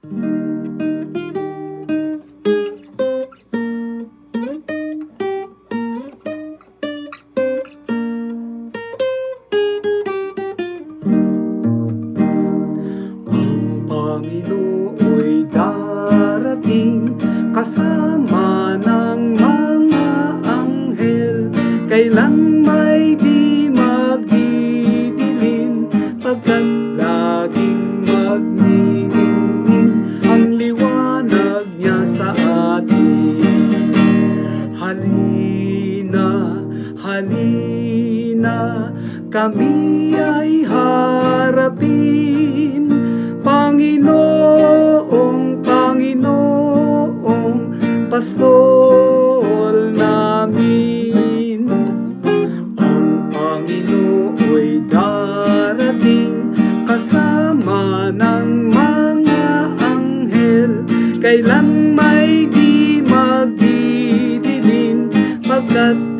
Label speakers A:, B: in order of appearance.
A: Panginoo'y darating kasama ng mga anghel, kailan may di magdidilim, pagkat laging magniningning ang liwanag niya sa atin. Halina, halina, kami ay harapin Panginoong, Panginoong pastol namin. Ang Panginoo'y darating kasama ng mga anghel, kailan may di magdidilim, pagkat